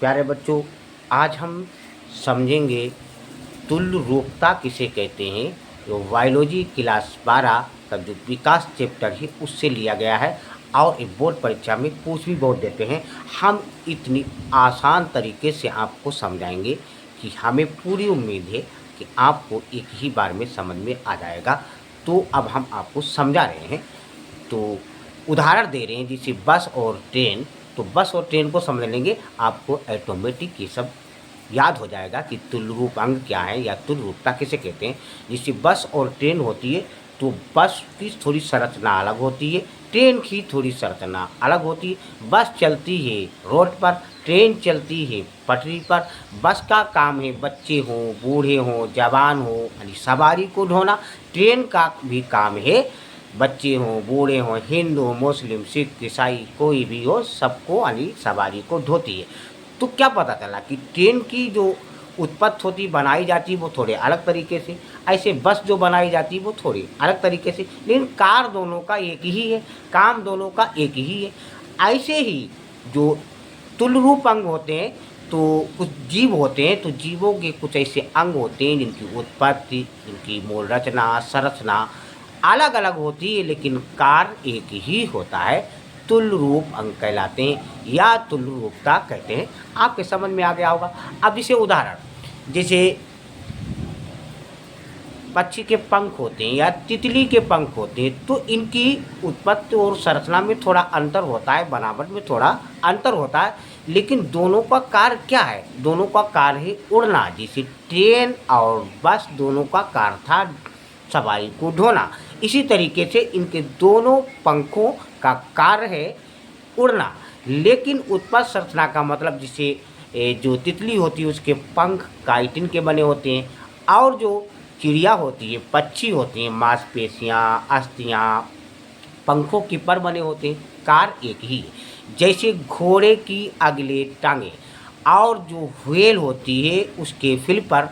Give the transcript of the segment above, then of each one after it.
प्यारे बच्चों, आज हम समझेंगे तुल्य रूपता किसे कहते हैं। जो बायोलॉजी क्लास 12 का जो विकास चैप्टर है उससे लिया गया है और एक बोर्ड परीक्षा में पूछ भी बहुत देते हैं। हम इतनी आसान तरीके से आपको समझाएंगे कि हमें पूरी उम्मीद है कि आपको एक ही बार में समझ में आ जाएगा। तो अब हम आपको समझा रहे हैं, तो उदाहरण दे रहे हैं जैसे बस और ट्रेन। तो बस और ट्रेन को समझ लेंगे, आपको ऑटोमेटिक ये सब याद हो जाएगा कि तुल्य रूप अंग क्या है या तुल्य रूपता किसे कहते हैं। जैसे बस और ट्रेन होती है तो बस की थोड़ी संरचना अलग होती है, ट्रेन की थोड़ी संरचना अलग होती है। बस चलती है रोड पर, ट्रेन चलती है पटरी पर। बस का काम है बच्चे हों, बूढ़े हों, जवान हों, यानी सवारी को ढोना। ट्रेन का भी काम है बच्चे हों, बूढ़े हों, हिंदू, मुस्लिम, सिख, ईसाई, कोई भी हो, सबको यानी सवारी को ढोती है। तो क्या पता चला कि ट्रेन की जो उत्पत्ति होती बनाई जाती वो थोड़े अलग तरीके से, ऐसे बस जो बनाई जाती वो थोड़ी अलग तरीके से, लेकिन कार दोनों का एक ही है, काम दोनों का एक ही है। ऐसे ही जो तुल्य रूप अंग होते हैं, तो कुछ जीव होते हैं, तो जीवों के कुछ ऐसे अंग होते हैं जिनकी उत्पत्ति, जिनकी मूल रचना, संरचना अलग अलग होती है, लेकिन कार्य एक ही होता है। तुल्य रूप अंग कहलाते हैं या तुल्य रूपता कहते हैं। आपके समझ में आ गया होगा। अब जैसे उदाहरण, जैसे पक्षी के पंख होते हैं या तितली के पंख होते हैं, तो इनकी उत्पत्ति और संरचना में थोड़ा अंतर होता है, बनावट में थोड़ा अंतर होता है, लेकिन दोनों का कार्य क्या है? दोनों का कार्य है उड़ना। जैसे ट्रेन और बस दोनों का कार्य था सवारी को ढोना, इसी तरीके से इनके दोनों पंखों का कार्य है उड़ना। लेकिन उत्पत्ति संरचना का मतलब, जैसे जो तितली होती है उसके पंख काइटिन के बने होते हैं, और जो चिड़िया होती है, पक्षी होती हैं, मांसपेशियाँ, अस्थियाँ, पंखों की पर बने होते हैं। कार एक ही है। जैसे घोड़े की अगले टांगे और जो व्हेल होती है उसके फिल पर,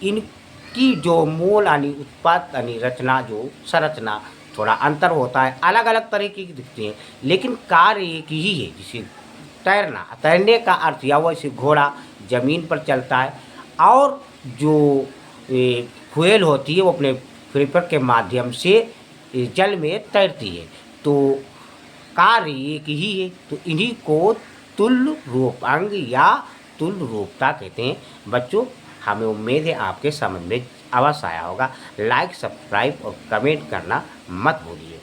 इनकी जो मूल यानी उत्पाद यानी रचना, जो संरचना थोड़ा अंतर होता है, अलग अलग तरीके की दिखती हैं, लेकिन कार एक ही है। जैसे तैरना, तैरने का अर्थ या वैसे घोड़ा ज़मीन पर चलता है, और जो व्हेल होती है वो अपने फ्लिपर के माध्यम से जल में तैरती है। तो कार्य एक ही है, तो इन्हीं को तुल्य रूप अंग या तुल्य रूपता कहते हैं। बच्चों, हमें उम्मीद है आपके समझ में अवश्य आया होगा। लाइक, सब्सक्राइब और कमेंट करना मत भूलिए।